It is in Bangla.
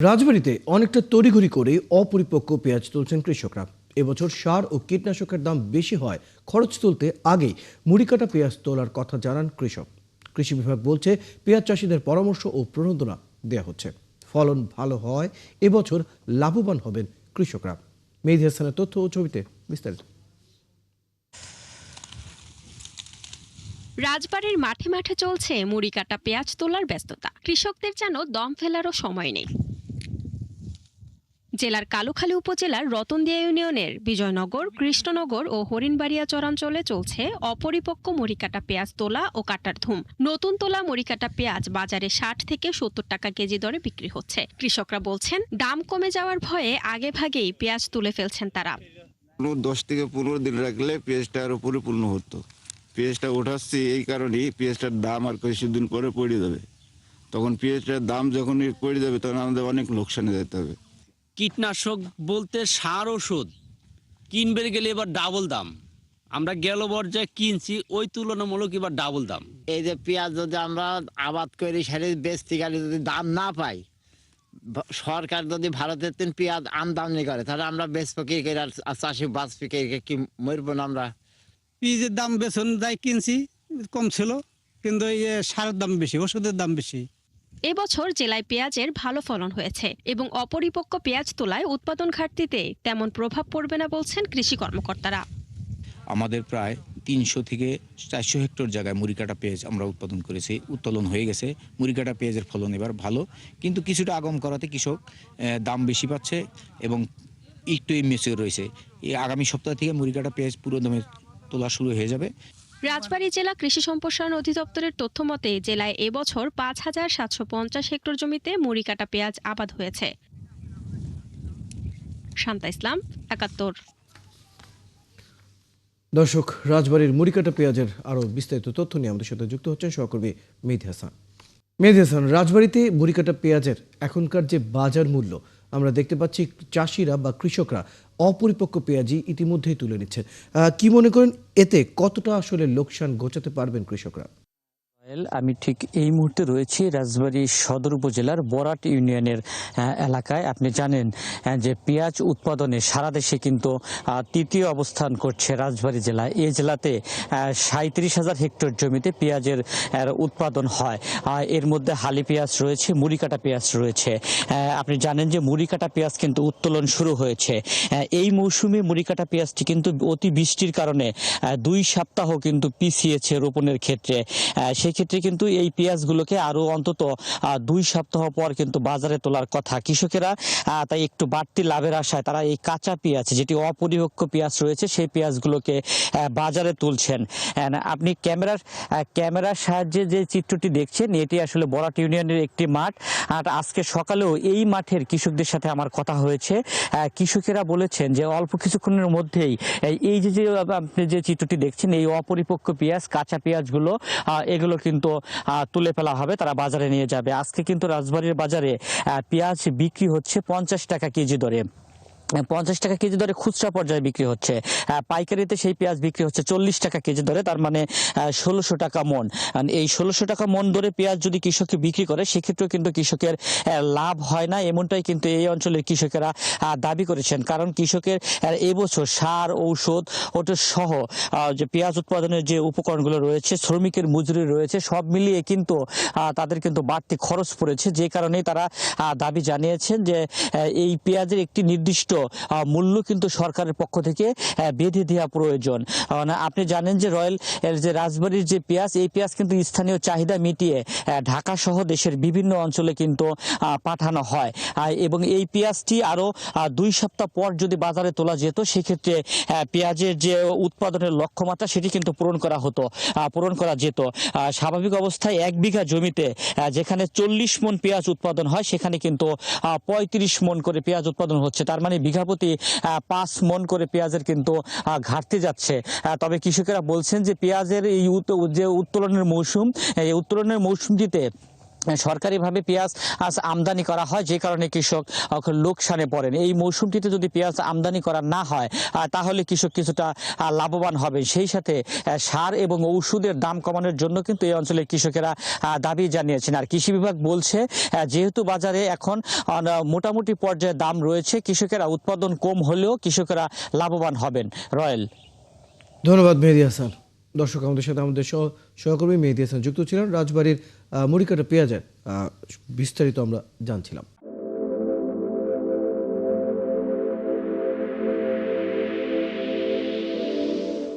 রাজবাড়ীতে অনেকটা তড়িঘড়ি করে অপরিপক্ক পেঁয়াজ তুলছেন কৃষকরা। এবছর সার ও কীটনাশকের দাম বেশি হয়, খরচ তুলতে আগেই মুড়ি কাটা পেঁয়াজ তোলার কথা জানান কৃষক। কৃষি বিভাগ বলছে পেঁয়াজ চাষিদের পরামর্শ ও প্রণোদনা দেওয়া হচ্ছে। ফলন ভালো হয় এবছর লাভবান হবেন কৃষকরা। মেহেদী হাসানের তথ্য ও ছবিতে বিস্তারিত। রাজবাড়ীর মাঠে মাঠে চলছে মুড়ি কাটা পেঁয়াজ তোলার ব্যস্ততা। কৃষকদের যেন দম ফেলারও সময় নেই। জেলার কালুখালী উপজেলার রতনদিয়া ইউনিয়নের বিজয়নগর, কৃষ্ণনগর ও হরিণবাড়িয়া চরাঞ্চলে চলছে অপরিপক্ক মুড়িকাটা পেঁয়াজ তোলা ও কাটার ধুম। নতুন তোলা মুড়িকাটা পেঁয়াজ বাজারে 60 থেকে 70 টাকা কেজি দরে বিক্রি হচ্ছে। কৃষকরা বলছেন দাম কমে যাওয়ার ভয়ে আগে ভাগেই পেঁয়াজ তুলে ফেলছেন তারা। 10 থেকে 15 দিন রাখলে পেঁয়াজটা আরো পরিপূর্ণ হতো। পেঁয়াজটা উঠাচ্ছি এই কারণেই, পেঁয়াজটার দাম আর কিছুদিন পরে পড়ে যাবে। তখন পেঁয়াজটার দাম যখন পড়ে যাবে তখন আমাদের অনেক লোকসানে যেতে হবে। কীটনাশক বলতে সার ওষুধ কিনবে গেলে এবার ডাবল দাম। আমরা গেল পর্যায়ে কিনছি ওই তুলনামূলক এবার ডাবল দাম। এই যে পেঁয়াজ যদি আমরা আবাদ করি সেটা বেচতে গেলে যদি দাম না পাই, সরকার যদি ভারতের পেঁয়াজ আমদানি করে তাহলে আমরা বেচবো কি করে? আর চাষি বাঁচবে কি মরবো না আমরা? পেঁয়াজের দাম বেতন যাই কিনছি কম ছিল, কিন্তু এই সারের দাম বেশি, ওষুধের দাম বেশি। এবছর জেলায় পেঁয়াজের ভালো ফলন হয়েছে এবং অপরিপক্ক পেঁয়াজ তোলায় উৎপাদন ঘাটতিতে তেমন প্রভাব পড়বে না বলছেন কৃষি কর্মকর্তারা। আমাদের প্রায় 300 থেকে 400 হেক্টর জায়গায় মুড়িকাটা পেঁয়াজ আমরা উৎপাদন করেছি, উত্তোলন হয়ে গেছে। মুড়িকাটা পেঁয়াজের ফলন এবার ভালো, কিন্তু কিছুটা আগম করাতে কৃষক দাম বেশি পাচ্ছে এবং একটু ইমেচিওর রয়েছে। এই আগামী সপ্তাহ থেকে মুড়িকাটা পেঁয়াজ পুরো দমে তোলা শুরু হয়ে যাবে। রাজবাড়ী জেলা কৃষি সম্প্রসারণ অধিদপ্তরের তথ্য মতে জেলায় এবছর 5,750 হেক্টর জমিতে মুড়ি কাটা পেঁয়াজ আবাদ হয়েছে। শান্তা ইসলাম, ৭১। দর্শক, রাজবাড়ীর মুড়ি কাটা পেঁয়াজের আরো বিস্তারিত তথ্য নিয়ে আমাদের সাথে যুক্ত হচ্ছেন সহকর্মী মেহেদী হাসান। মেহেদী হাসান, রাজবাড়ীতে মুড়ি কাটা পেঁয়াজের এখনকার যে বাজার মূল্য আমরা দেখতে পাচ্ছি, চাষিরা বা কৃষকরা অপরিপক্ক পেঁয়াজই ইতিমধ্যেই তুলে নিচ্ছেন। কি মনে করেন এতে কতটা আসলে লোকসান ঘোচাতে পারবেন কৃষকরা? আমি ঠিক এই মুহূর্তে রয়েছি রাজবাড়ী সদর উপজেলার বরাট ইউনিয়নের এলাকায়। আপনি জানেন যে পেঁয়াজ উৎপাদনে সারা দেশে কিন্তু তৃতীয় অবস্থান করছে রাজবাড়ী জেলা। এই জেলাতে 37,000 হেক্টর জমিতে পেঁয়াজের উৎপাদন হয়। এর মধ্যে হালি পেঁয়াজ রয়েছে, মুড়িকাটা পেঁয়াজ রয়েছে। আপনি জানেন যে মুড়িকাটা পেঁয়াজ কিন্তু উত্তোলন শুরু হয়েছে। এই মৌসুমে মুড়িকাটা পেঁয়াজটি কিন্তু অতি বৃষ্টির কারণে 2 সপ্তাহ কিন্তু পিছিয়েছে রোপণের ক্ষেত্রে। সেক্ষেত্রে কিন্তু এই পেঁয়াজগুলোকে আরো অন্তত 2 সপ্তাহ পর কিন্তু বাজারে তোলার কথা। কৃষকেরা তাই একটু বাড়তি লাভের আশায় তারা এই কাঁচা পেঁয়াজ, যেটি অপরিপক্ক পেঁয়াজ রয়েছে, সেই পেঁয়াজগুলোকে বাজারে তুলছেন। আপনি ক্যামেরার সাহায্যে যে চিত্রটি দেখছেন, এটি আসলে বরাট ইউনিয়নের একটি মাঠ। আর আজকে সকালেও এই মাঠের কৃষকদের সাথে আমার কথা হয়েছে। কৃষকেরা বলেছেন যে অল্প কিছুক্ষণের মধ্যেই এই যে আপনি যে চিত্রটি দেখছেন, এই অপরিপক্ক পেঁয়াজ, কাঁচা পেঁয়াজগুলো এগুলো কিন্তু তুলে ফেলা হবে, তারা বাজারে নিয়ে যাবে। আজকে কিন্তু রাজবাড়ীর বাজারে পেঁয়াজ বিক্রি হচ্ছে 50 টাকা কেজি দরে। 50 টাকা কেজি দরে খুচরা পর্যায়ে বিক্রি হচ্ছে। পাইকারিতে সেই পেঁয়াজ বিক্রি হচ্ছে 40 টাকা কেজি দরে, তার মানে 1600 টাকা মন। এই 1600 টাকা মন দরে পেঁয়াজ যদি কৃষককে বিক্রি করে, সেক্ষেত্রেও কিন্তু কৃষকের লাভ হয় না, এমনটাই কিন্তু এই অঞ্চলের কৃষকেরা দাবি করেছেন। কারণ কৃষকের এবছর সার, ঔষধ ওটা সহ যে পেঁয়াজ উৎপাদনের যে উপকরণগুলো রয়েছে, শ্রমিকের মজুরি রয়েছে, সব মিলিয়ে কিন্তু তাদের কিন্তু বাড়তি খরচ পড়েছে। যে কারণেই তারা দাবি জানিয়েছেন যে এই পেঁয়াজের একটি নির্দিষ্ট মূল্য কিন্তু সরকারের পক্ষ থেকে বেঁধে দেওয়া প্রয়োজন। আপনি জানেন যে যে রাজবাড়ীর যে পেঁয়াজ, এই পেঁয়াজ কিন্তু স্থানীয় চাহিদা মিটিয়ে ঢাকা সহ দেশের বিভিন্ন অঞ্চলে কিন্তু পাঠানো হয় এবং এই পেঁয়াজটি আরো 2 সপ্তাহ পর যদি বাজারে তোলা যেত, সেক্ষেত্রে পেঁয়াজের যে উৎপাদনের লক্ষ্যমাত্রা সেটি কিন্তু পূরণ করা যেত। স্বাভাবিক অবস্থায় 1 বিঘা জমিতে যেখানে 40 মন পেঁয়াজ উৎপাদন হয়, সেখানে কিন্তু 35 মন করে পেঁয়াজ উৎপাদন হচ্ছে। তার মানে বিঘা প্রতি 5 মন করে পেঁয়াজের কিন্তু ঘাটতি যাচ্ছে। তবে কৃষকেরা বলছেন যে পেঁয়াজের এই যে উত্তোলনের মৌসুম, এই উত্তোলনের মৌসুমটিতে সরকারিভাবে পেঁয়াজ আমদানি করা হয়, যে কারণে কৃষক লোকসানে পড়েন। এই মৌসুমটিতে যদি পেঁয়াজ আমদানি করা না হয় তাহলে কৃষক কিছুটা লাভবান হবে। সেই সাথে সার এবং ঔষধের দাম কমানোর জন্য কিন্তু এই অঞ্চলের কৃষকেরা দাবি জানিয়েছেন। আর কৃষি বিভাগ বলছে যেহেতু বাজারে এখন মোটামুটি পর্যায়ে দাম রয়েছে, কৃষকেরা উৎপাদন কম হলেও কৃষকেরা লাভবান হবেন। রয়েল। ধন্যবাদ মেহেদী হাসান। দর্শক, আমাদের সাথে আমাদের সহকর্মী মেহেদী হাসান যুক্ত ছিলেন। রাজবাড়ির মুড়িকাটা পেঁয়াজের বিস্তারিত আমরা জানছিলাম।